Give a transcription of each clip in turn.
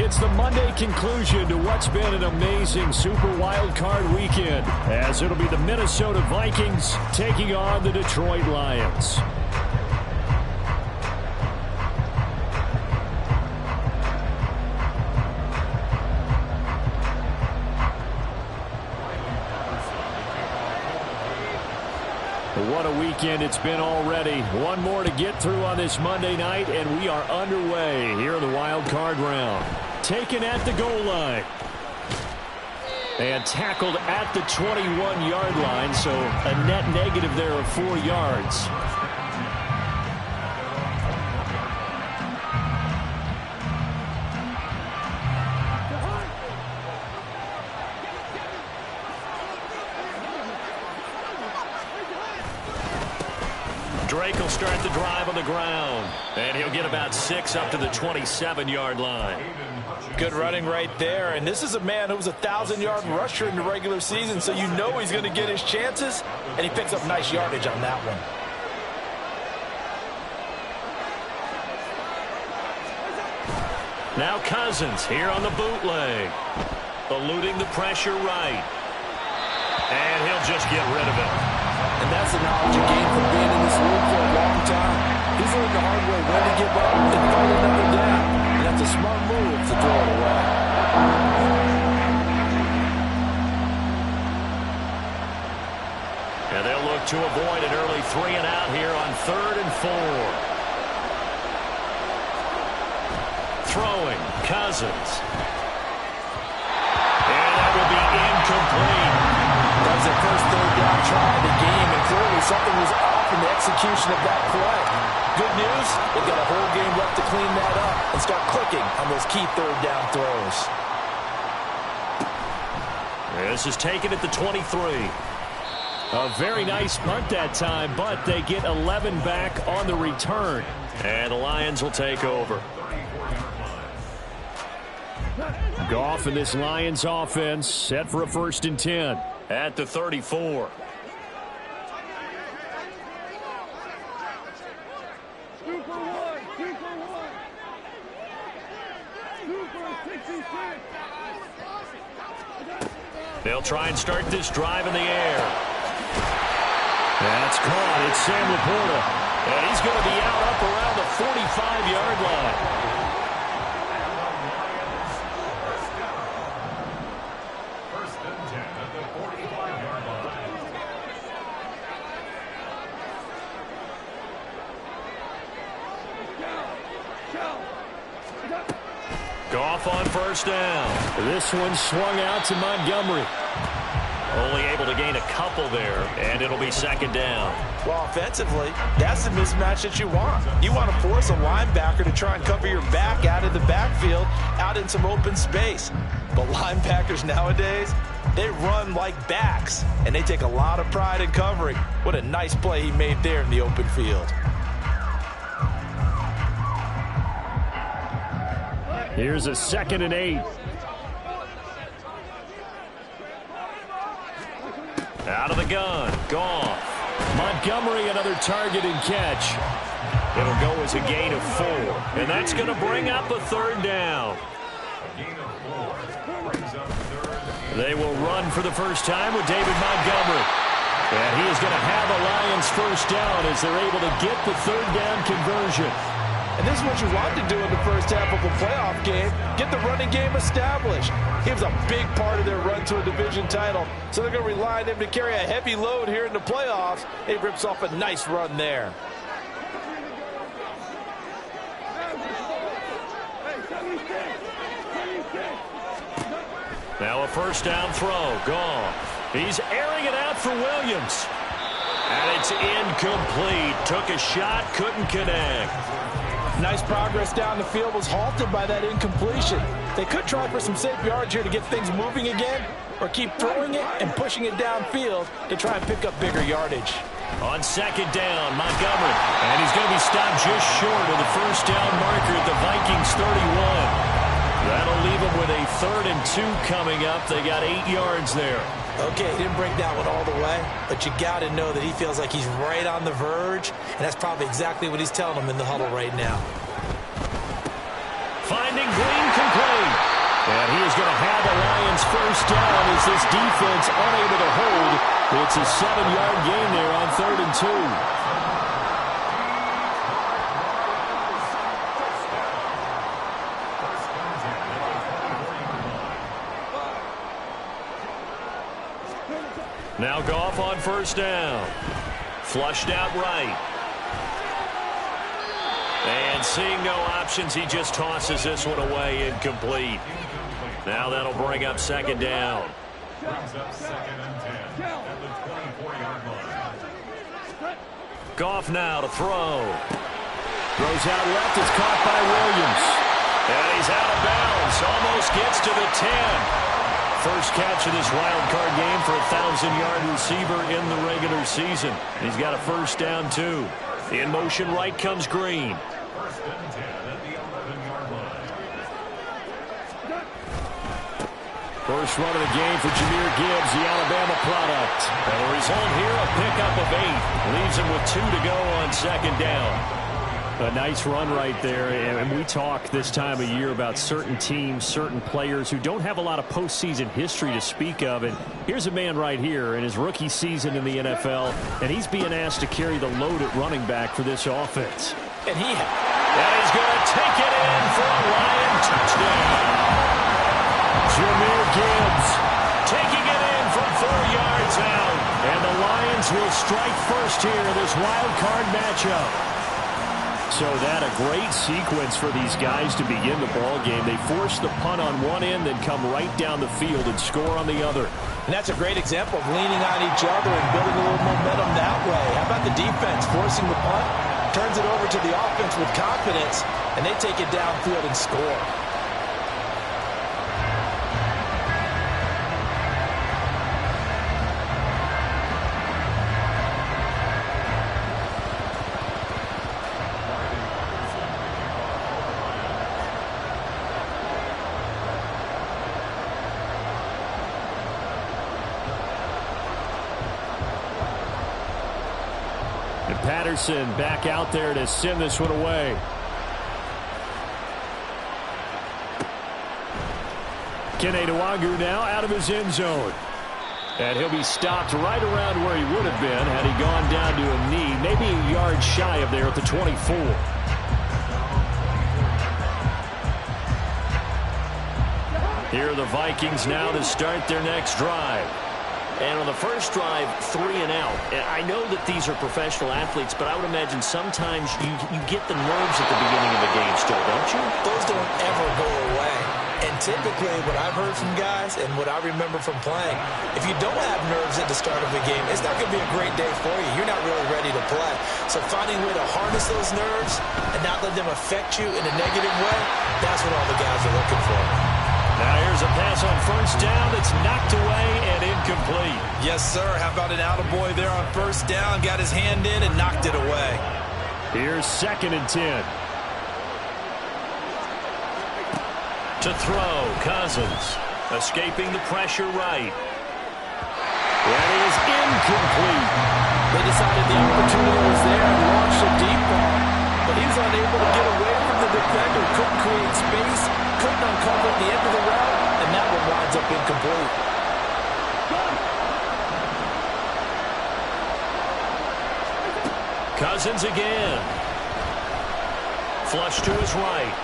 it's the Monday conclusion to what's been an amazing Super Wildcard weekend, as it'll be the Minnesota Vikings taking on the Detroit Lions. What a weekend it's been already. One more to get through on this Monday night, and we are underway here in the wild card round. Taken at the goal line. And tackled at the 21-yard line, so a net negative there of 4 yards. Drake will start the drive on the ground, and he'll get about 6 up to the 27-yard line. Good running right there, and this is a man who was a 1,000-yard rusher in the regular season, so you know he's going to get his chances, and he picks up nice yardage on that one. Now Cousins here on the bootleg, eluding the pressure right, and he'll just get rid of it. And that's the knowledge you gain from being in this league for a long time. He's learned the hard way when to give up and fight another down. And that's a smart move to throw it away. And they'll look to avoid an early 3 and out here on 3rd and 4. Throwing, Cousins. And that will be incomplete. That was their first 3rd down try of the game, and clearly something was off in the execution of that play. Good news, they've got a whole game left to clean that up and start clicking on those key 3rd down throws. This is taken at the 23. A very nice punt that time, but they get 11 back on the return. And the Lions will take over. Goff and this Lions offense set for a 1st and 10 at the 34. They'll try and start this drive in the air. That's caught. It's Sam Laporta. And he's going to be out up around the 45-yard line. Goff on 1st down. This one swung out to Montgomery. Only able to gain a couple there, and it'll be 2nd down. Well, offensively, that's the mismatch that you want. You want to force a linebacker to try and cover your back out of the backfield, out in some open space. But linebackers nowadays, they run like backs, and they take a lot of pride in covering. What a nice play he made there in the open field. Here's a 2nd and 8. Out of the gun. Goff. Montgomery, another target and catch. It'll go as a gain of 4. And that's going to bring up a 3rd down. They will run for the first time with David Montgomery. And he is going to have a Lions 1st down as they're able to get the 3rd down conversion. And this is what you want to do in the first half of a playoff game. Get the running game established. He was a big part of their run to a division title. So they're going to rely on him to carry a heavy load here in the playoffs. He rips off a nice run there. Now a 1st down throw. Goff. He's airing it out for Williams. And it's incomplete. Took a shot, couldn't connect. Nice progress down the field, was halted by that incompletion. They could try for some safe yards here to get things moving again, or keep throwing it and pushing it downfield to try and pick up bigger yardage. On 2nd down, Montgomery. And he's going to be stopped just short of the 1st down marker at the Vikings 31. That'll leave them with a 3rd and 2 coming up. They got 8 yards there. Okay, he didn't break that one all the way, but you got to know that he feels like he's right on the verge, and that's probably exactly what he's telling them in the huddle right now. Finding Green complete. first down as this defense unable to hold. It's a 7-yard gain there on 3rd and 2. Now Goff on first down. Flushed out right. And seeing no options, he just tosses this one away, incomplete. Now that'll bring up 2nd down. Brings up 2nd and 10 at the 24-yard line. Goff now to throw. Throws out left. It's caught by Williams. And he's out of bounds. Almost gets to the 10. First catch of this wild card game for a 1,000-yard receiver in the regular season. He's got a first down, too. In motion right comes Green. First and 10 at the 11-yard line. First run of the game for Jahmyr Gibbs, the Alabama product. And the result here, a pickup of 8. Leaves him with 2 to go on 2nd down. A nice run right there, and we talk this time of year about certain teams, certain players who don't have a lot of postseason history to speak of. And here's a man right here in his rookie season in the NFL, and he's being asked to carry the load at running back for this offense. And he's going to take it in for a Lion touchdown. Jahmyr Gibbs taking it in from 4 yards out. And the Lions will strike first here in this wild card matchup. So that a great sequence for these guys to begin the ball game. They force the punt on one end, then come right down the field and score on the other. And that's a great example of leaning on each other and building a little momentum that way. How about the defense forcing the punt, turns it over to the offense with confidence, and they take it downfield and score. Patterson back out there to send this one away. Kene Nwangwu now out of his end zone. And he'll be stopped right around where he would have been had he gone down to a knee, maybe a yard shy of there at the 24. Here are the Vikings now to start their next drive. And on the first drive, 3 and out. And I know that these are professional athletes, but I would imagine sometimes you get the nerves at the beginning of the game still, don't you? Those don't ever go away. And typically what I've heard from guys and what I remember from playing, if you don't have nerves at the start of a game, it's not going to be a great day for you. You're not really ready to play. So finding a way to harness those nerves and not let them affect you in a negative way, that's what all the guys are looking for. Now here's a pass on first down that's knocked away and incomplete. Yes, sir. How about an attaboy there on first down? Got his hand in and knocked it away. Here's 2nd and 10. To throw, Cousins. Escaping the pressure right. That is incomplete. They decided the opportunity was there and launched a deep ball. But he was unable to get away from the defender. Couldn't create space. Couldn't uncover the end of the route. And that one winds up incomplete. Cousins again. Flush to his right.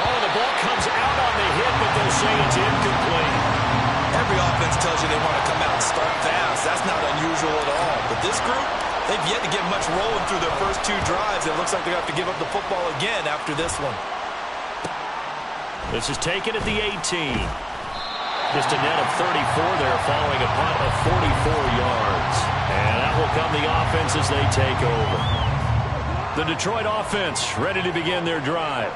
Oh, the ball comes out on the hit, but they'll say it's incomplete. Every offense tells you they want to come out and start fast. That's not unusual at all. But this group, they've yet to get much rolling through their first 2 drives. It looks like they're going to have to give up the football again after this one. This is taken at the 18. Just a net of 34 there following a punt of 44 yards. And that will come the offense as they take over. The Detroit offense ready to begin their drive.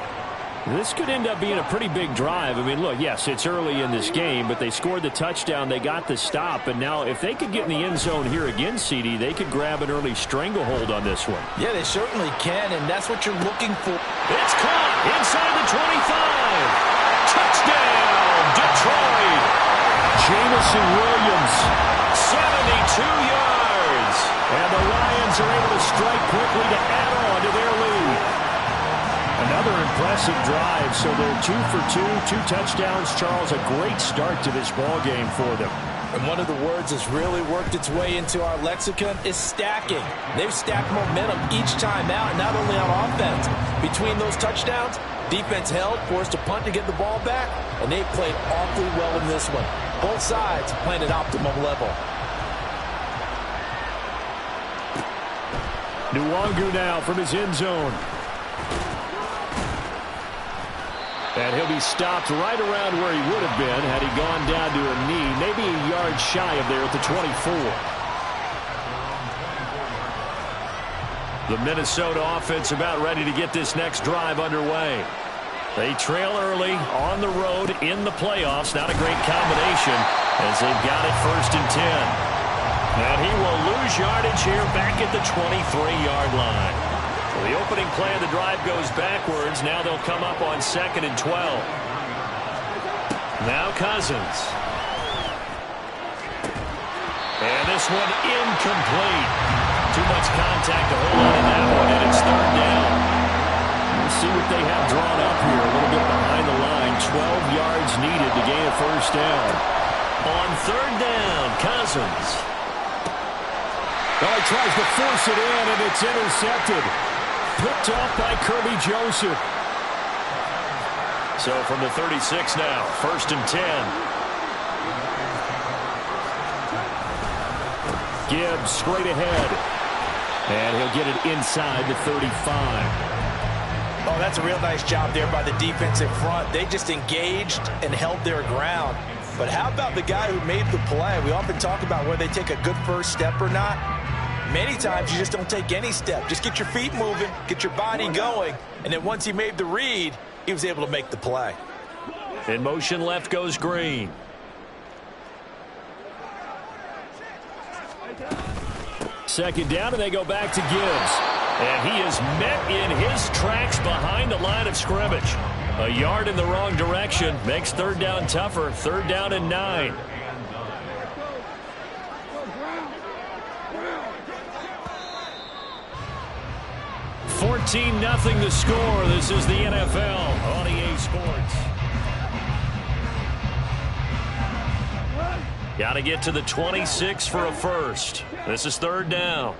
This could end up being a pretty big drive. I mean, look, yes, it's early in this game, but they scored the touchdown. They got the stop. And now if they could get in the end zone here again, CD, they could grab an early stranglehold on this one. Yeah, they certainly can, and that's what you're looking for. It's caught inside the 25. Touchdown, Detroit. Jamison Williams, 72 yards. And the Lions are able to strike quickly to add on to their lead. Another impressive drive. So they're 2 for 2, 2 touchdowns. Charles, a great start to this ball game for them. And one of the words that's really worked its way into our lexicon is stacking. They've stacked momentum each time out, not only on offense. Between those touchdowns, defense held, forced a punt to get the ball back, and they played awfully well in this one. Both sides playing at optimum level. Nwangu now from his end zone. And he'll be stopped right around where he would have been had he gone down to a knee, maybe a yard shy of there at the 24. The Minnesota offense about ready to get this next drive underway. They trail early on the road in the playoffs. Not a great combination as they've got it 1st and 10. And he will lose yardage here back at the 23-yard line. Well, the opening play of the drive goes backwards. Now they'll come up on 2nd and 12. Now Cousins. And this one incomplete. Too much contact to hold on in that one, and it's 3rd down. We'll see what they have drawn up here. A little bit behind the line. 12 yards needed to gain a 1st down. On 3rd down, Cousins. Well, he tries to force it in, and it's intercepted. Picked off by Kirby Joseph. So from the 36 now, 1st and 10. Gibbs straight ahead. And he'll get it inside the 35. Oh, that's a real nice job there by the defensive front. They just engaged and held their ground. But how about the guy who made the play? We often talk about whether they take a good first step or not. Many times you just don't take any step. Just get your feet moving, get your body going, and then once he made the read, he was able to make the play. In motion left goes Green. Second down, and they go back to Gibbs. And he is met in his tracks behind the line of scrimmage. A yard in the wrong direction makes 3rd down tougher. 3rd down and 9. 14-0 the score. This is the NFL on EA Sports. Got to get to the 26 for a first. This is 3rd down.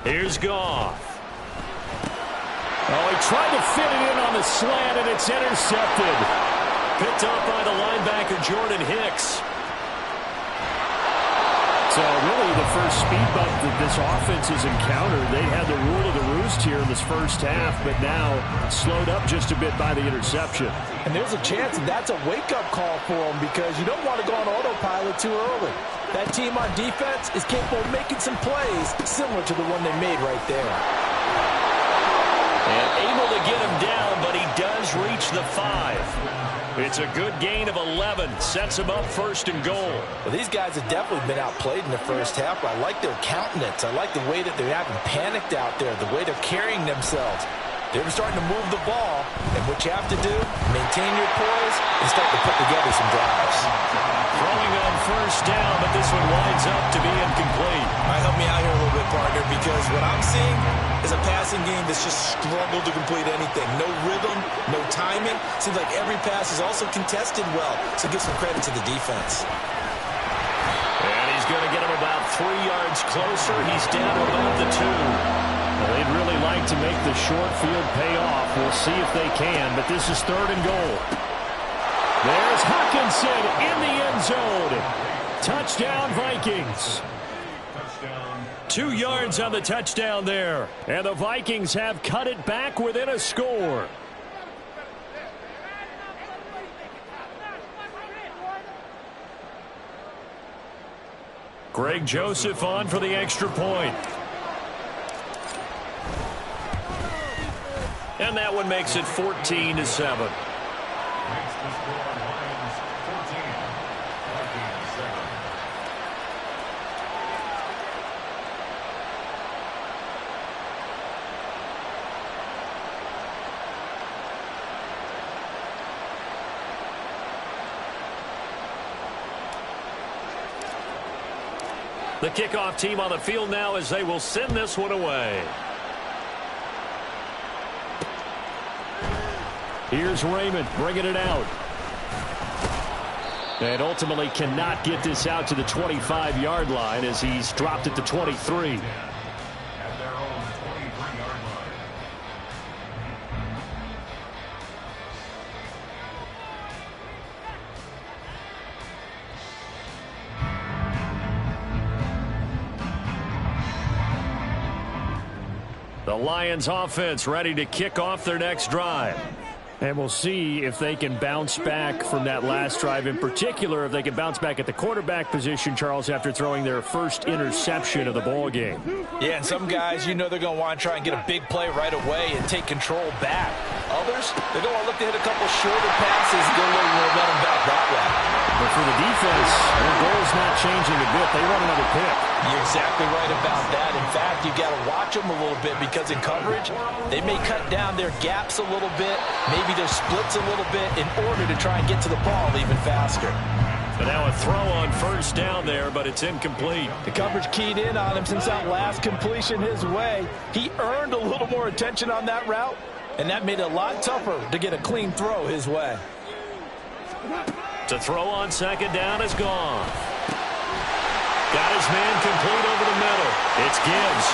Here's Goff. Oh, he tried to fit it in on the slant, and it's intercepted. Picked up by the linebacker, Jordan Hicks. So really the first speed bump that this offense has encountered. They had the rule of the roost here in this first half, but now slowed up just a bit by the interception. And there's a chance that's a wake-up call for them because you don't want to go on autopilot too early. That team on defense is capable of making some plays similar to the one they made right there. And able to get him down, but he does reach the 5. It's a good gain of 11. Sets him up 1st and goal. Well, these guys have definitely been outplayed in the first half. I like their countenance. I like the way that they haven't panicked out there, the way they're carrying themselves. They're starting to move the ball, and what you have to do, maintain your poise and start to put together some drives. Throwing on 1st down, but this one winds up to be incomplete. All right, help me out here a little bit, partner, because what I'm seeing is a passing game that's just struggled to complete anything. No rhythm, no timing. Seems like every pass is also contested well, so give some credit to the defense. And he's going to get him about 3 yards closer. He's down to about the 2. Well, they'd really like to make the short field pay off. We'll see if they can, but this is 3rd and goal. There's Hawkinson in the end zone. Touchdown, Vikings. 2 yards on the touchdown there. And the Vikings have cut it back within a score. Greg Joseph on for the extra point. And that one makes it 14-7. The kickoff team on the field now as they will send this one away. Here's Raymond bringing it out. And ultimately cannot get this out to the 25-yard line as he's dropped it to 23. The Lions offense ready to kick off their next drive. And we'll see if they can bounce back from that last drive. In particular, if they can bounce back at the quarterback position, Charles, after throwing their first interception of the ball game. Yeah, and some guys, you know they're going to want to try and get a big play right away and take control back. Others, they're going to want to look to hit a couple shorter passes and get a little momentum back that way. But for the defense, their goal's not changing a bit. They want another pick. You're exactly right about that. In fact, you've got to watch them a little bit because in coverage, they may cut down their gaps a little bit, maybe their splits a little bit in order to try and get to the ball even faster. But now a throw on first down there, but it's incomplete. The coverage keyed in on him since that last completion his way. He earned a little more attention on that route, and that made it a lot tougher to get a clean throw his way. To throw on second down is gone. Got his man complete over the middle. It's Gibbs.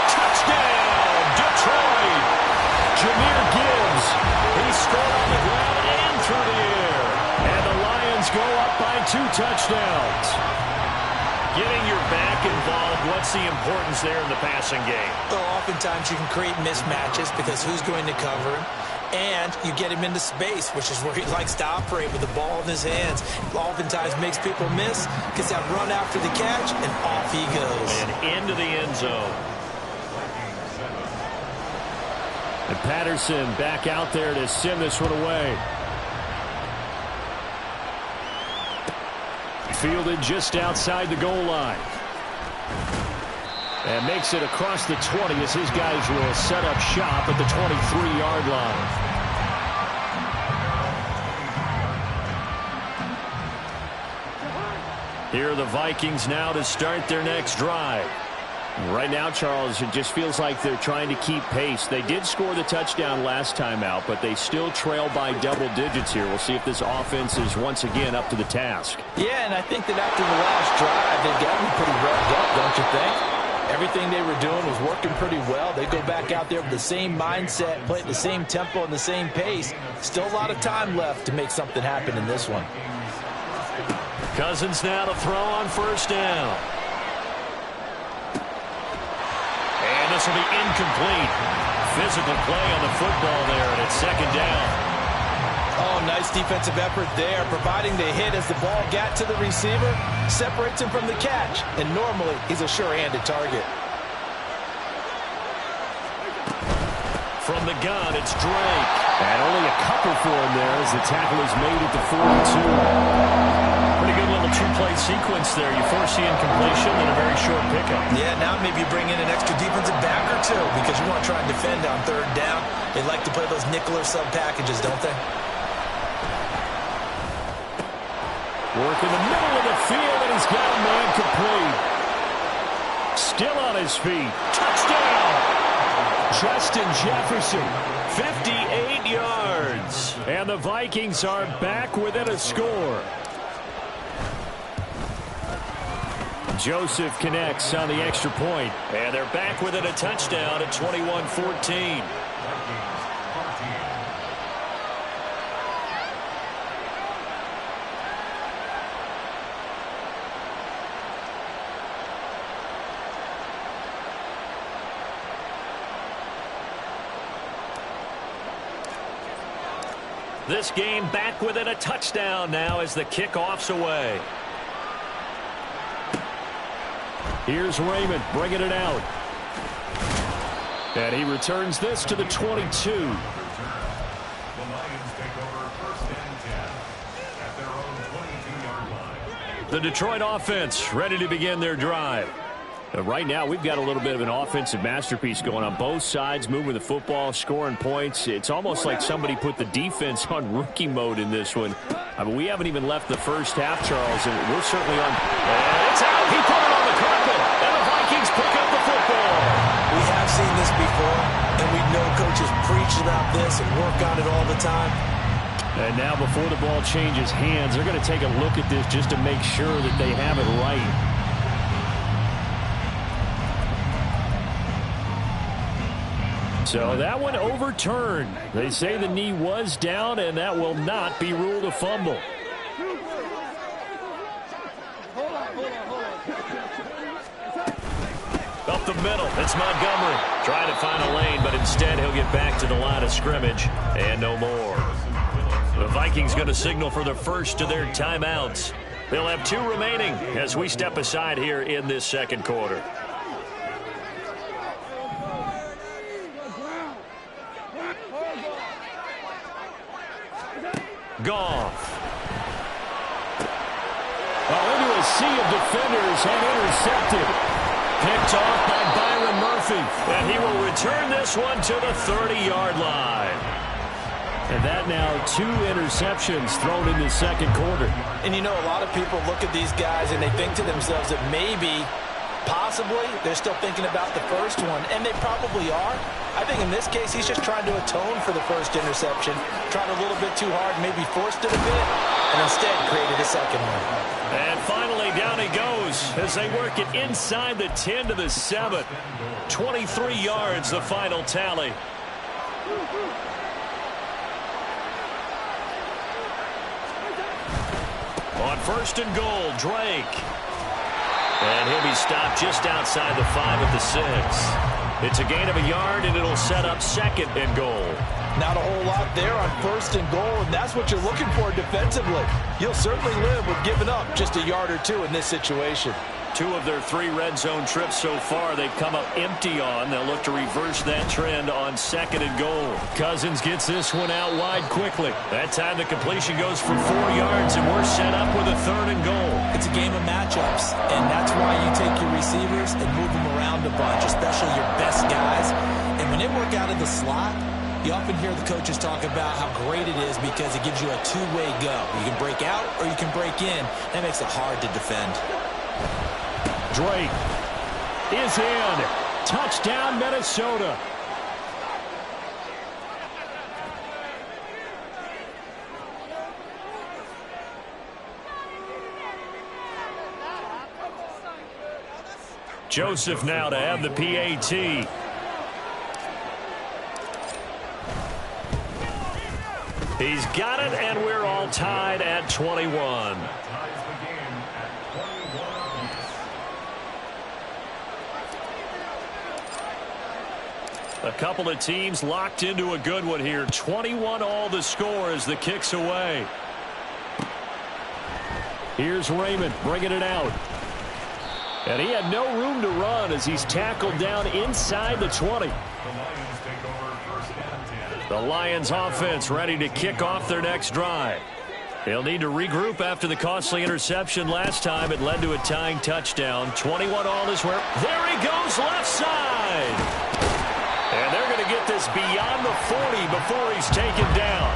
Touchdown, Detroit. Jahmyr Gibbs. He scored on the ground and through the air. And the Lions go up by 2 touchdowns. Getting your back involved, what's the importance there in the passing game? Well, oftentimes you can create mismatches because who's going to cover him? And you get him into space, which is where he likes to operate with the ball in his hands. Oftentimes makes people miss, gets that run after the catch, and off he goes. And into the end zone. And Patterson back out there to send this one away. Fielded just outside the goal line. And makes it across the 20 as his guys will set up shop at the 23-yard line. Here are the Vikings now to start their next drive. Right now, Charles, it just feels like they're trying to keep pace. They did score the touchdown last time out, but they still trail by double digits here. We'll see if this offense is once again up to the task. Yeah, and I think that after the last drive, they've got to be pretty revved up, don't you think? Everything they were doing was working pretty well. They go back out there with the same mindset, play at the same tempo and the same pace. Still a lot of time left to make something happen in this one. Cousins now to throw on first down. And this will be incomplete. Physical play on the football there, and it's second down. Oh, nice defensive effort there, providing the hit as the ball got to the receiver, separates him from the catch, and normally he's a sure-handed target. From the gun, it's Drake. And only a couple for him there as the tackle is made at the 42. Pretty good little two-play sequence there. You force the incompletion and a very short pickup. Yeah, now maybe you bring in an extra defensive back or two because you want to try and defend on third down. They like to play those nickel or sub packages, don't they? Work in the middle of the field, and he's got a man complete. Still on his feet. Touchdown! Justin Jefferson, 58 yards. And the Vikings are back within a score. Joseph connects on the extra point, and they're back within a touchdown at 21-14. This game back within a touchdown now as the kickoff's away. Here's Raymond bringing it out. And he returns this to the 22. The Lions take over first and 10 at their own 22-yard line. The Detroit offense ready to begin their drive. Right now, we've got a little bit of an offensive masterpiece going on both sides, moving the football, scoring points. It's almost like somebody put the defense on rookie mode in this one. I mean, we haven't even left the first half, Charles, and we're certainly on. And it's out. He put it on the carpet, and the Vikings pick up the football. We have seen this before, and we know coaches preach about this and work on it all the time. And now before the ball changes hands, they're going to take a look at this just to make sure that they have it right. So that one overturned. They say the knee was down, and that will not be ruled a fumble. Up the middle, it's Montgomery. Trying to find a lane, but instead he'll get back to the line of scrimmage, and no more. The Vikings going to signal for the first of their timeouts. They'll have 2 remaining as we step aside here in this second quarter. Goff. Into a sea of defenders and intercepted. Picked off by Byron Murphy. And he will return this one to the 30-yard line. And that now 2 interceptions thrown in the second quarter. And you know, a lot of people look at these guys and they think to themselves that maybe, possibly, they're still thinking about the first one. And they probably are. I think in this case, he's just trying to atone for the first interception. Tried a little bit too hard, maybe forced it a bit, and instead created a second one. And finally, down he goes as they work it inside the 10 to the 7. 23 yards, the final tally. On first and goal, Drake. And he'll be stopped just outside the 5 at the 6. It's a gain of a yard, and it'll set up second and goal. Not a whole lot there on first and goal, and that's what you're looking for defensively. You'll certainly live with giving up just a yard or 2 in this situation. 2 of their 3 red zone trips so far they've come up empty on. They'll look to reverse that trend on second and goal. Cousins gets this one out wide quickly. That time the completion goes for 4 yards, and we're set up with a 3rd and goal. It's a game of matchups, and that's why you take your receivers and move them around a bunch, especially your best guys. And when they work out of the slot, you often hear the coaches talk about how great it is because it gives you a 2-way go. You can break out or you can break in. That makes it hard to defend. Drake is in. Touchdown, Minnesota. Joseph now to have the PAT. He's got it, and we're all tied at 21. A couple of teams locked into a good one here. 21 all the score as the kick's away. Here's Raymond bringing it out. And he had no room to run as he's tackled down inside the 20. The Lions offense ready to kick off their next drive. They'll need to regroup after the costly interception last time. It led to a tying touchdown. 21 all is where. There he goes left side. And they're going to get this beyond the 40 before he's taken down.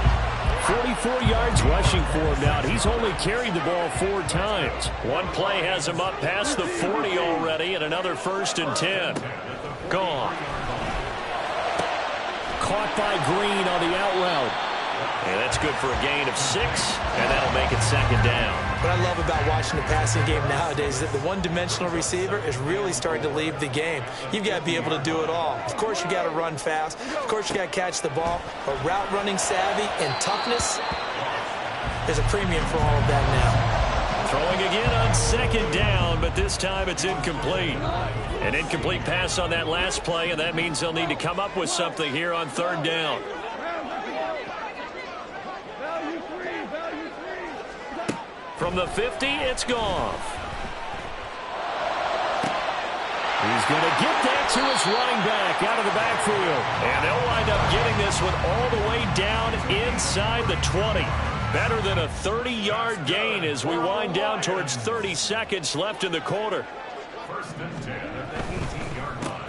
44 yards rushing for him now. He's only carried the ball 4 times. One play has him up past the 40 already, and another 1st and 10. Gone. Caught by Green on the out route. And that's good for a gain of 6, and that'll make it 2nd down. What I love about watching the passing game nowadays is that the one-dimensional receiver is really starting to leave the game. You've got to be able to do it all. Of course, you got to run fast. Of course, you got to catch the ball. But route running savvy and toughness, there's a premium for all of that now. Throwing again on 2nd down, but this time it's incomplete. An incomplete pass on that last play, and that means they'll need to come up with something here on 3rd down. From the 50, it's Goff. He's going to get that to his running back out of the backfield. And they'll wind up getting this one all the way down inside the 20. Better than a 30-yard gain as we wind down towards 30 seconds left in the quarter. 1st and 10 at the 18-yard line.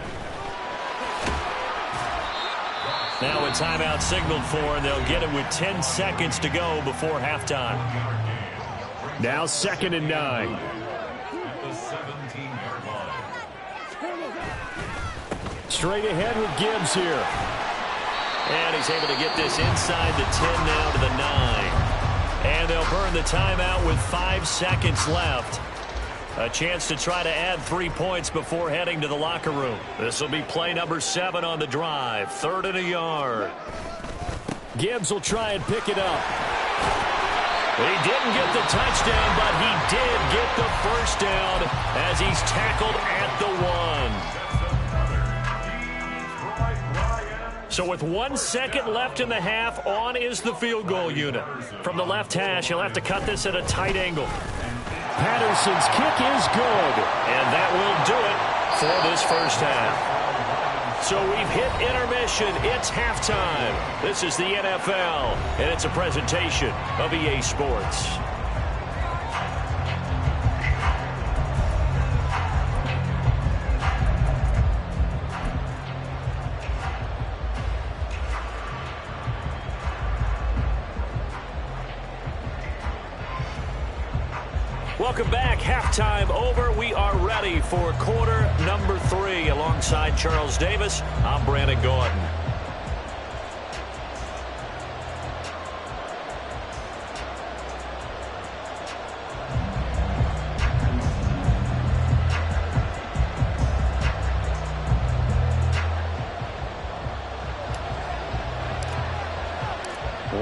Now a timeout signaled for, and they'll get it with 10 seconds to go before halftime. Now 2nd and 9. At the 17-yard line. Straight ahead with Gibbs here. And he's able to get this inside the 10 now to the 9. And they'll burn the timeout with 5 seconds left. A chance to try to add 3 points before heading to the locker room. This will be play number 7 on the drive. 3rd and a yard. Gibbs will try and pick it up. He didn't get the touchdown, but he did get the first down as he's tackled at the 1. So with 1 second left in the half, on is the field goal unit. From the left hash, he'll have to cut this at a tight angle. Patterson's kick is good, and that will do it for this first half. So we've hit intermission. It's halftime. This is the NFL, and it's a presentation of EA Sports. Welcome back. Halftime over. We are ready for quarter number 3. Alongside Charles Davis, I'm Brandon Gordon.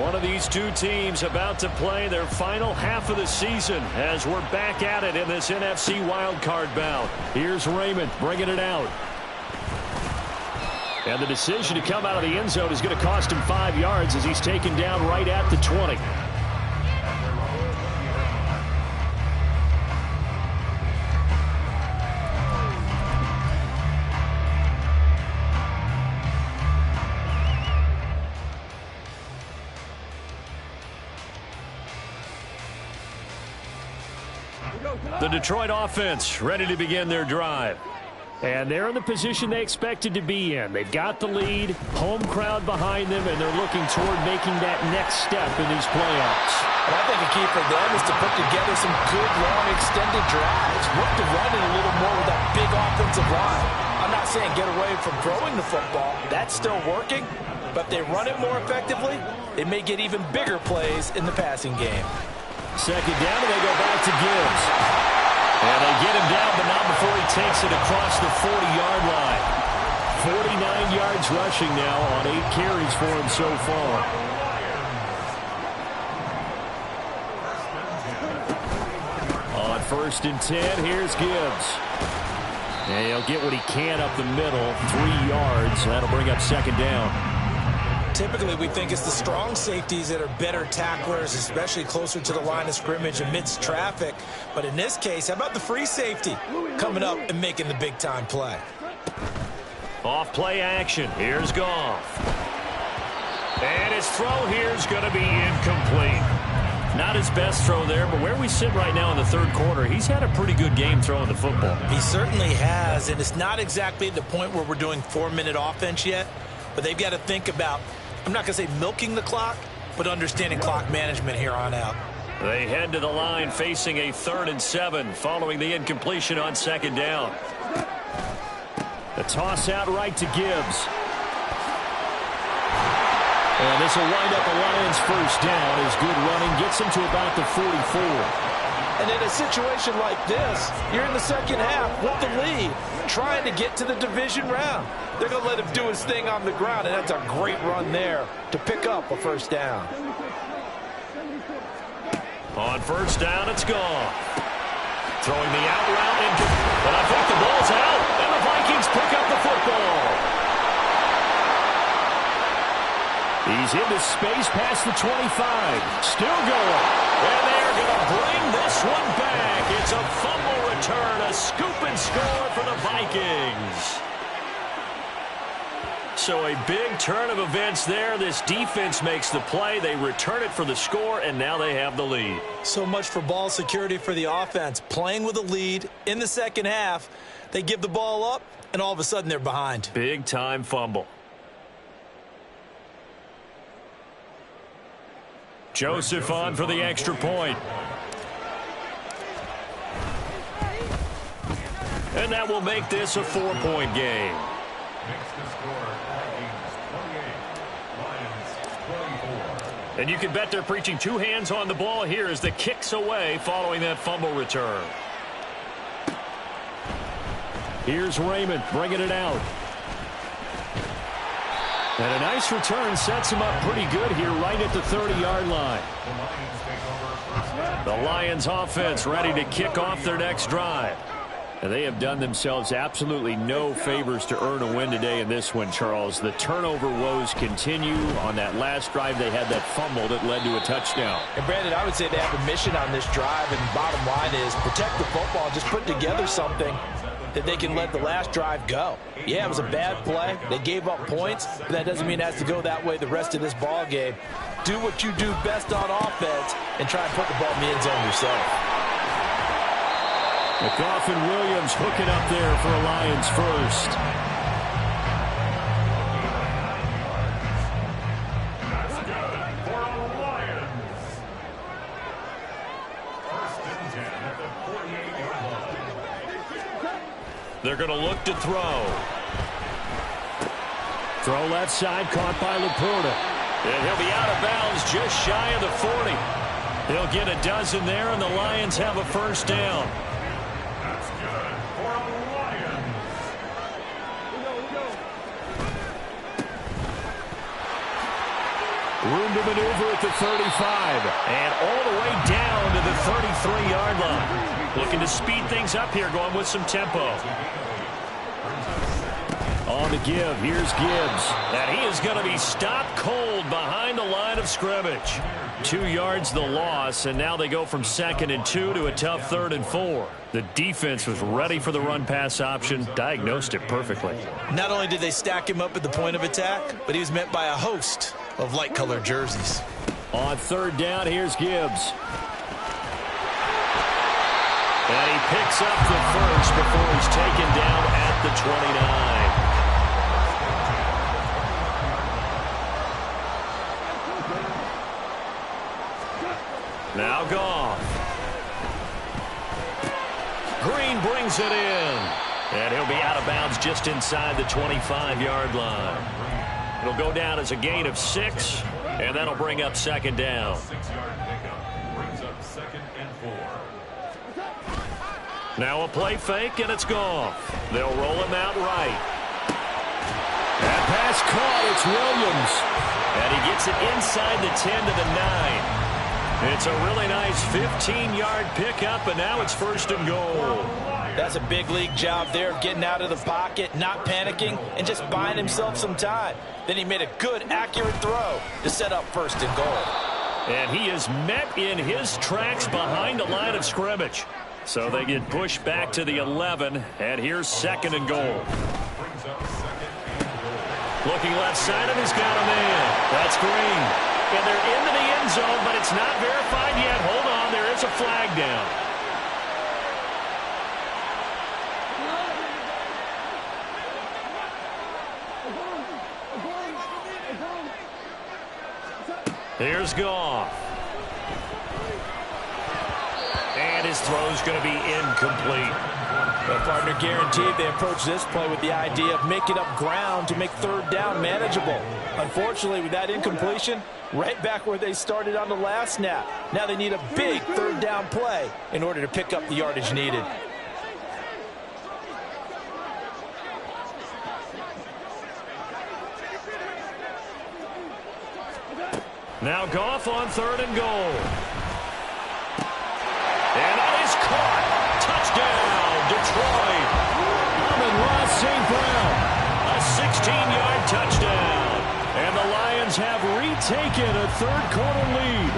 One of these two teams about to play their final half of the season as we're back at it in this NFC wildcard bout. Here's Raymond bringing it out. And the decision to come out of the end zone is going to cost him 5 yards as he's taken down right at the 20. The Detroit offense ready to begin their drive. And they're in the position they expected to be in. They've got the lead, home crowd behind them, and they're looking toward making that next step in these playoffs. And I think a key for them is to put together some good, long, extended drives. Look to run it a little more with that big offensive line. I'm not saying get away from throwing the football. That's still working. But if they run it more effectively, they may get even bigger plays in the passing game. Second down, and they go back to Gibbs. And they get him down, but not before he takes it across the 40-yard line. 49 yards rushing now on 8 carries for him so far. On 1st and 10, here's Gibbs. And he'll get what he can up the middle, 3 yards. That'll bring up 2nd down. Typically, we think it's the strong safeties that are better tacklers, especially closer to the line of scrimmage amidst traffic. But in this case, how about the free safety coming up and making the big-time play? Off play action. Here's Goff. And his throw here is going to be incomplete. Not his best throw there, but where we sit right now in the 3rd quarter, he's had a pretty good game throwing the football. He certainly has, and it's not exactly the point where we're doing 4-minute offense yet, but they've got to think about, I'm not going to say milking the clock, but understanding clock management here on out. They head to the line facing a 3rd and 7 following the incompletion on 2nd down. The toss out right to Gibbs. And this will wind up a Lions first down as good running gets him to about the 44. And in a situation like this, you're in the 2nd half with the lead, trying to get to the division round. They're going to let him do his thing on the ground, and that's a great run there to pick up a first down. On 1st down, it's Goff. Throwing the out route, but I think the ball's out, and the Vikings pick up the football. He's into space past the 25. Still going. And they're going to bring this one back. It's a fumble return, a scoop and score for the Vikings. So a big turn of events there. This defense makes the play. They return it for the score, and now they have the lead. So much for ball security for the offense. Playing with a lead in the 2nd half. They give the ball up, and all of a sudden they're behind. Big-time fumble. Joseph on for the extra point. And that will make this a 4-point game. Makes the score Vikings 28, Lions 24. And you can bet they're preaching two hands on the ball here as the kicks away following that fumble return. Here's Raymond bringing it out. And a nice return sets him up pretty good here right at the 30-yard line. The Lions offense ready to kick off their next drive. And they have done themselves absolutely no favors to earn a win today in this one, Charles. The turnover woes continue. On that last drive, they had that fumble that led to a touchdown. And, Brandon, I would say they have a mission on this drive, and bottom line is protect the football. Just put together something that they can let the last drive go. Yeah, it was a bad play. They gave up points, but that doesn't mean it has to go that way the rest of this ball game. Do what you do best on offense and try and put the ball in the end zone yourself. McGough and Williams hooking up there for a Lions first. That's good for a Lions. First and 10 at the 48-yard line. They're going to look to throw. Throw left side, caught by Laporta. And he'll be out of bounds just shy of the 40. He'll get a dozen there, and the Lions have a first down. That's good for a Lions. Room to maneuver at the 35. And all the way down to the 33-yard line. Looking to speed things up here, going with some tempo. On the give, here's Gibbs. And he is going to be stopped cold behind the line of scrimmage. 2 yards the loss, and now they go from 2nd and 2 to a tough 3rd and 4. The defense was ready for the run-pass option, diagnosed it perfectly. Not only did they stack him up at the point of attack, but he was met by a host of light-colored jerseys. On 3rd down, here's Gibbs. And he picks up the first before he's taken down at the 29. Now Goff. Green brings it in. And he'll be out of bounds just inside the 25-yard line. It'll go down as a gain of 6, and that'll bring up 2nd down. 6-yard pickup brings up 2nd and 4. Now a play fake, and it's Goff. They'll roll him out right. That pass caught. It's Williams. And he gets it inside the 10 to the 9. It's a really nice 15-yard pickup, and now it's 1st and goal. That's a big league job there, getting out of the pocket, not panicking, and just buying himself some time. Then he made a good, accurate throw to set up 1st and goal. And he is met in his tracks behind the line of scrimmage. So they get pushed back to the 11, and here's 2nd and goal. Looking left side, and he's got a man. That's Green. And they're into the end zone, but it's not verified yet. Hold on, there is a flag down. Here's Goff. And his throw's going to be incomplete. Well, partner, guaranteed they approach this play with the idea of making up ground to make 3rd down manageable. Unfortunately, with that incompletion, right back where they started on the last snap. Now they need a big 3rd down play in order to pick up the yardage needed. Now Goff on 3rd and goal. And that is caught. Touchdown, Detroit. Amon-Ra St. Brown. A 16-yard touchdown. And the Lions have retaken a 3rd quarter lead.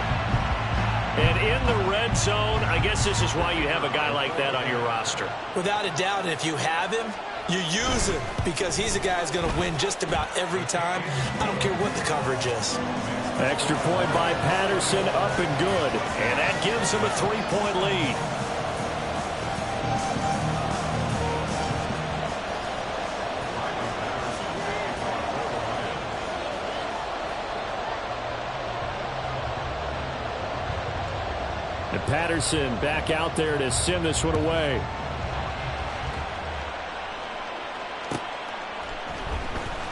And in the red zone, I guess this is why you have a guy like that on your roster. Without a doubt, and if you have him, you use him because he's a guy who's going to win just about every time. I don't care what the coverage is. Extra point by Patterson, up and good. And that gives him a 3-point lead. Patterson back out there to send this one away.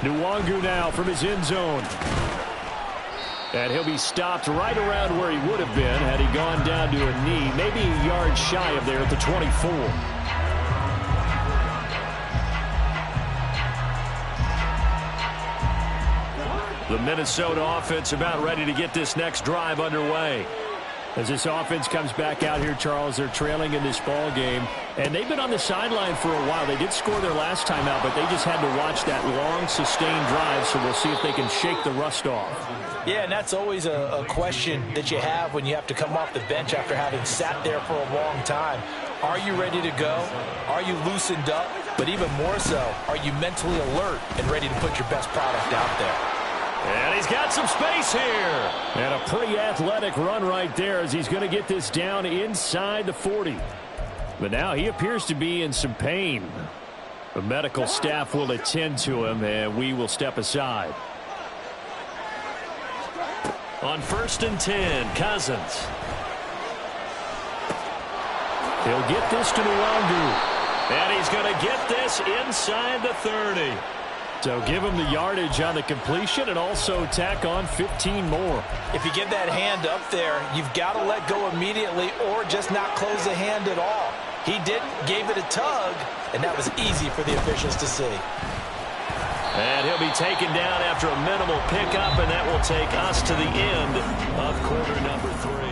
Nwangu now from his end zone. And he'll be stopped right around where he would have been had he gone down to a knee, maybe a yard shy of there at the 24. The Minnesota offense about ready to get this next drive underway. As this offense comes back out here, Charles, they're trailing in this ball game, and they've been on the sideline for a while. They did score their last time out, but they just had to watch that long, sustained drive, so we'll see if they can shake the rust off. Yeah, and that's always a question that you have when you have to come off the bench after having sat there for a long time. Are you ready to go? Are you loosened up? But even more so, are you mentally alert and ready to put your best product out there? And he's got some space here. And a pretty athletic run right there as he's going to get this down inside the 40. But now he appears to be in some pain. The medical staff will attend to him, and we will step aside. On 1st and 10, Cousins. He'll get this to Nwangu. And he's going to get this inside the 30. So give him the yardage on the completion and also tack on 15 more. If you get that hand up there, you've got to let go immediately or just not close the hand at all. He didn't, gave it a tug, and that was easy for the officials to see. And he'll be taken down after a minimal pickup, and that will take us to the end of quarter number 3.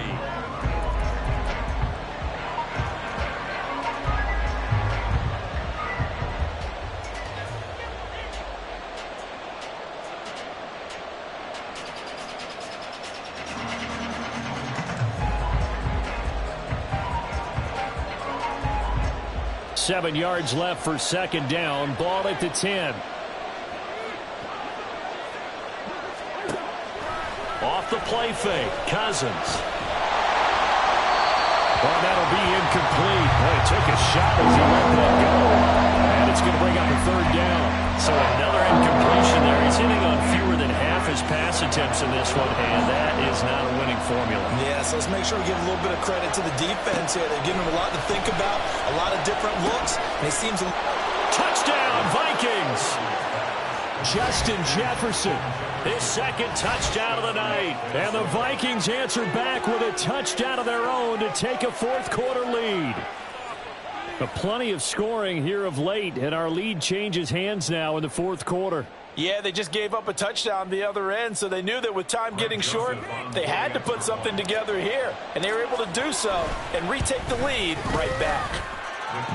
Seven yards left for second down. Ball at the 10. Off the play fake. Cousins. Well, that'll be incomplete. Well, he took a shot as he let that go. And it's going to bring up a third down. So another incompletion there. He's hitting on fewer than half his pass attempts in this one, and that is not a winning formula. Yeah, so let's make sure we give a little bit of credit to the defense here. They're giving him a lot to think about, a lot of different looks, and it seems... Touchdown, Vikings! Justin Jefferson, his second touchdown of the night. And the Vikings answer back with a touchdown of their own to take a fourth-quarter lead. Plenty of scoring here of late, and our lead changes hands now in the fourth quarter. Yeah, they just gave up a touchdown the other end, so they knew that with time getting short, they had to put something together here, and they were able to do so and retake the lead right back.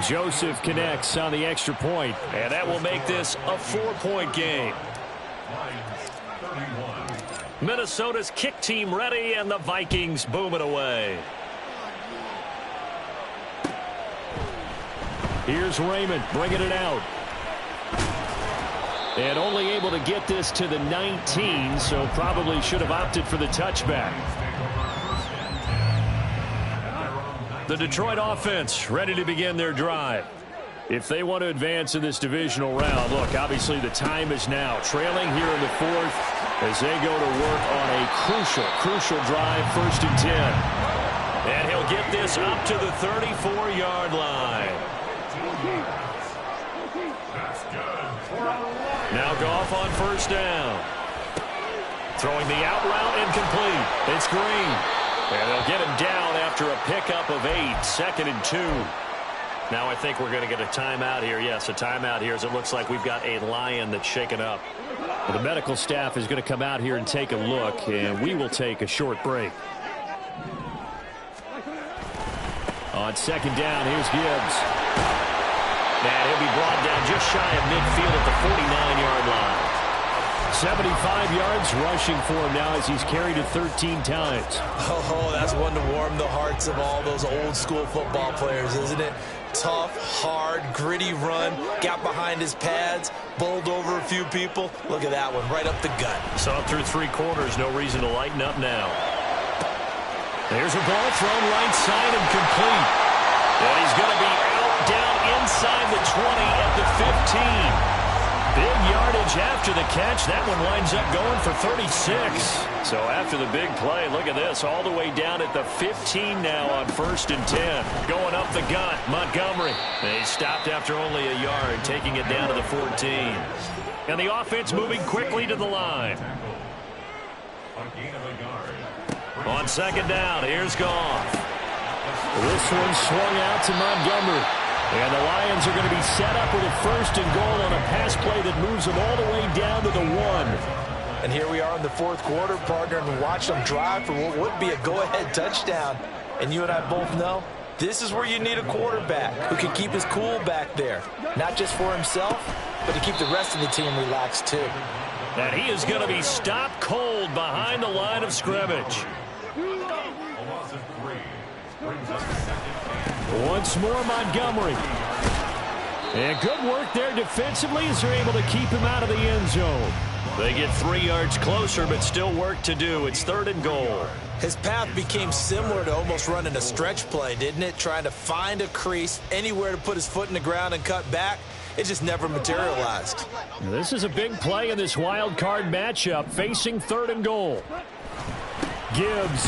Joseph connects on the extra point, and that will make this a 4-point game. Minnesota's kick team ready, and the Vikings boom it away. Here's Raymond bringing it out. And only able to get this to the 19, so probably should have opted for the touchback. The Detroit offense ready to begin their drive. If they want to advance in this divisional round, look, obviously the time is now. Trailing here in the fourth as they go to work on a crucial drive, 1st and 10. And he'll get this up to the 34-yard line. Now Goff on 1st down. Throwing the out route incomplete. It's Green. And they'll get him down after a pickup of 8. 2nd and 2. Now I think we're going to get a timeout here. Yes, a timeout here as it looks like we've got a lion that's shaken up. Well, the medical staff is going to come out here and take a look, and we will take a short break. On 2nd down, here's Gibbs. And he'll be brought down just shy of midfield at the 49-yard line. 75 yards rushing for him now as he's carried it 13 times. Oh, that's one to warm the hearts of all those old-school football players, isn't it? Tough, hard, gritty run, got behind his pads, bowled over a few people. Look at that one, right up the gut. So through 3 quarters, no reason to lighten up now. There's a ball thrown right side and complete. And he's going to be out down inside the 20 at the 15. Big yardage after the catch. That one winds up going for 36. So after the big play, look at this. All the way down at the 15 now on 1st and 10. Going up the gut, Montgomery. They stopped after only a yard, taking it down to the 14. And the offense moving quickly to the line. On 2nd down, here's Goff. This one swung out to Montgomery. And the Lions are going to be set up with a 1st and goal on a pass play that moves them all the way down to the 1. And here we are in the 4th quarter, partner, and watch them drive for what would be a go-ahead touchdown. And you and I both know this is where you need a quarterback who can keep his cool back there. Not just for himself, but to keep the rest of the team relaxed too. And he is going to be stopped cold behind the line of scrimmage. Once more, Montgomery. And good work there defensively as they're able to keep him out of the end zone. They get 3 yards closer, but still work to do. It's 3rd and goal. His path became similar to almost running a stretch play, didn't it? Trying to find a crease, anywhere to put his foot in the ground and cut back. It just never materialized. This is a big play in this wild card matchup, facing 3rd and goal. Gibbs.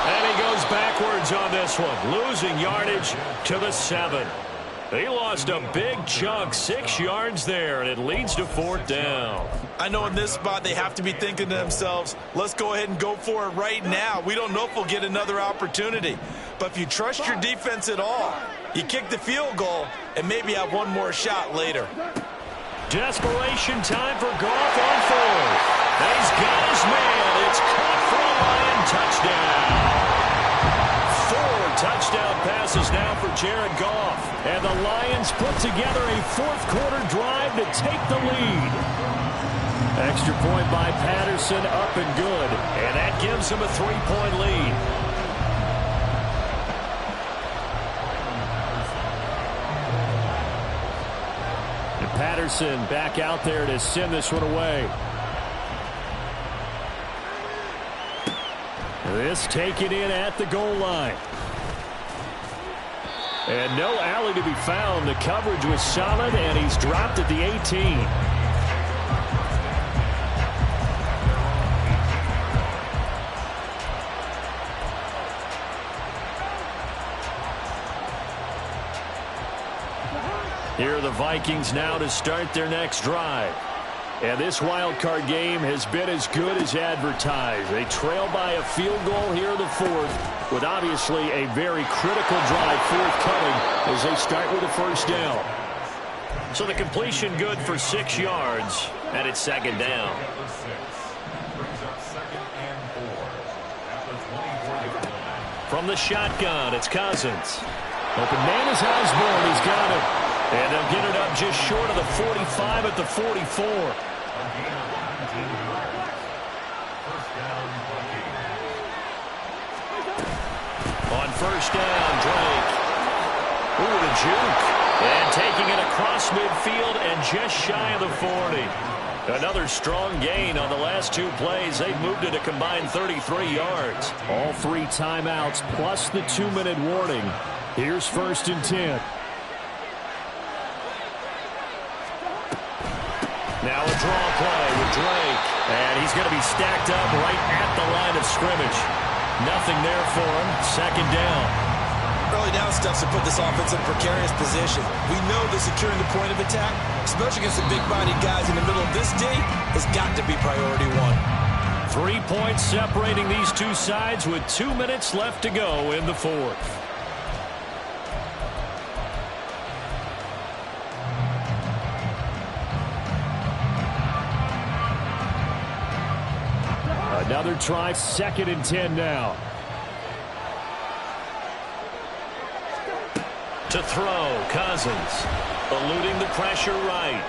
And he goes backwards on this one, losing yardage to the 7. He lost a big chunk, 6 yards there, and it leads to 4th down. I know in this spot they have to be thinking to themselves, let's go ahead and go for it right now. We don't know if we'll get another opportunity. But if you trust your defense at all, you kick the field goal and maybe have one more shot later. Desperation time for Goff on 4th. And he's got his man. It's caught for a Lion touchdown. 4 touchdown passes now for Jared Goff. And the Lions put together a 4th quarter drive to take the lead. Extra point by Patterson, up and good. And that gives him a 3-point lead. And Patterson back out there to send this one away. This taken in at the goal line. And no alley to be found. The coverage was solid, and he's dropped at the 18. Here are the Vikings now to start their next drive. And this wild card game has been as good as advertised. They trail by a field goal here in the 4th, with obviously a very critical drive forthcoming as they start with a 1st down. So the completion good for 6 yards, and it's 2nd down. From the shotgun, it's Cousins. Open man is Osborne. He's got it. And they'll get it up just short of the 45 at the 44. On 1st down, Drake. Ooh, the juke. And taking it across midfield and just shy of the 40. Another strong gain on the last 2 plays. They've moved it a combined 33 yards. All 3 timeouts plus the 2-minute warning. Here's 1st and 10. Now a draw play with Drake. And he's going to be stacked up right at the line of scrimmage. Nothing there for him. 2nd down. Early down steps to put this offense in a precarious position. We know that securing the point of attack, especially against the big-bodied guys in the middle of this D, has got to be priority 1. 3 points separating these 2 sides with 2 minutes left to go in the 4th. Another try, 2nd and 10 now. To throw, Cousins. Eluding the pressure right.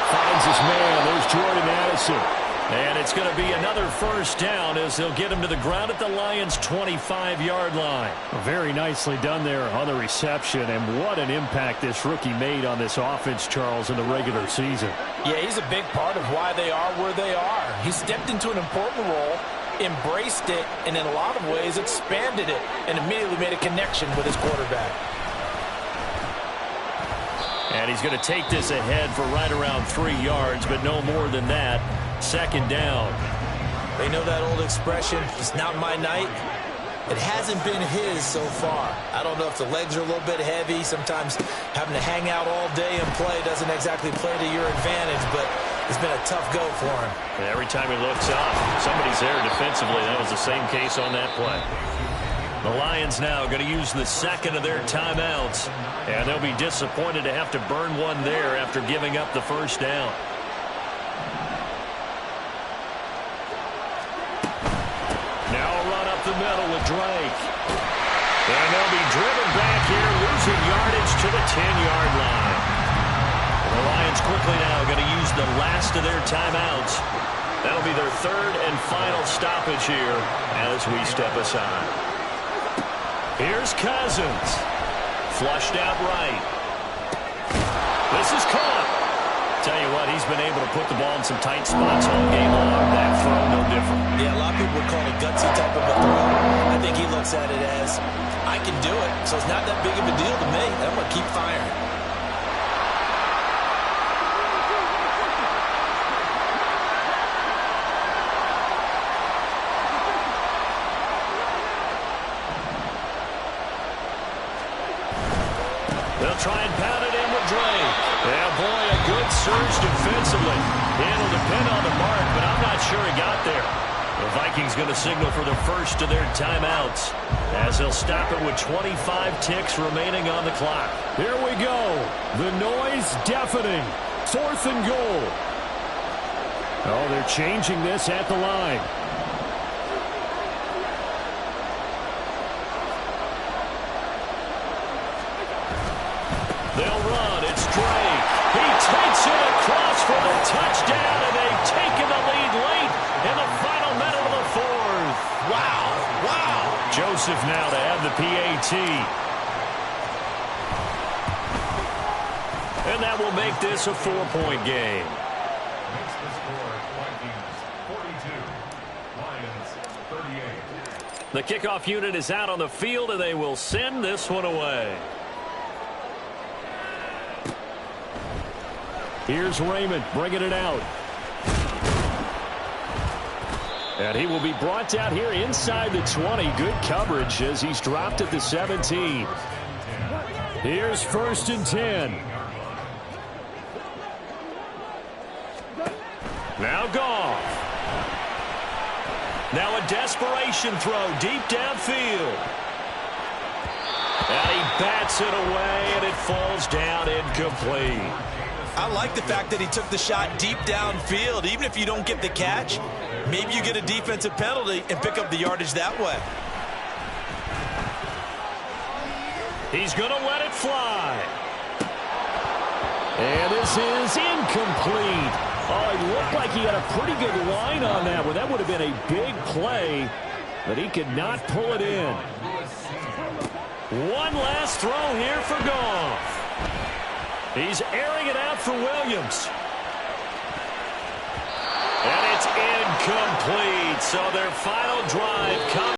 Finds his man. There's Jordan Addison. And it's going to be another 1st down as they'll get him to the ground at the Lions' 25-yard line. Very nicely done there on the reception. And what an impact this rookie made on this offense, Charles, in the regular season. Yeah, he's a big part of why they are where they are. He stepped into an important role, embraced it, and in a lot of ways expanded it, and immediately made a connection with his quarterback. And he's going to take this ahead for right around 3 yards, but no more than that. Second down. They know that old expression, it's not my night. It hasn't been his so far. I don't know if the legs are a little bit heavy. Sometimes having to hang out all day and play doesn't exactly play to your advantage, but it's been a tough go for him. And every time he looks up, somebody's there defensively. That was the same case on that play. The Lions now going to use the second of their timeouts, and they'll be disappointed to have to burn one there after giving up the first down. Now a run up the middle with Drake. And they'll be driven back here, losing yardage to the 10-yard line. The Lions quickly now going to use the last of their timeouts. That'll be their third and final stoppage here as we step aside. Here's Cousins. Flushed out right. This is caught. Tell you what, he's been able to put the ball in some tight spots all game long. That throw, no different. Yeah, a lot of people would call it a gutsy type of a throw. I think he looks at it as, I can do it, so it's not that big of a deal to me. I'm going to keep firing. They'll try and pound it in with Drake. Yeah, boy, a good surge defensively. It'll depend on the mark, but I'm not sure he got there. The Vikings going to signal for the first of their timeouts as they'll stop it with 25 ticks remaining on the clock. Here we go. The noise deafening. 4th and goal. Oh, they're changing this at the line. They'll run. It's Drake. He takes it across for the touchdown, and they've taken the lead late in the final minute of the 4th. Wow. Wow. Joseph now to have the PAT. And that will make this a 4-point game. Makes the score Vikings 42, Lions 38. The kickoff unit is out on the field, and they will send this one away. Here's Raymond bringing it out. And he will be brought down here inside the 20. Good coverage as he's dropped at the 17. Here's 1st and 10. Now Goff. Now a desperation throw deep downfield. And he bats it away, and it falls down incomplete. I like the fact that he took the shot deep downfield. Even if you don't get the catch, maybe you get a defensive penalty and pick up the yardage that way. He's going to let it fly. And this is incomplete. Oh, it looked like he had a pretty good line on that one. That would have been a big play, but he could not pull it in. One last throw here for Goff. He's airing it out for Williams. And it's incomplete. So their final drive comes.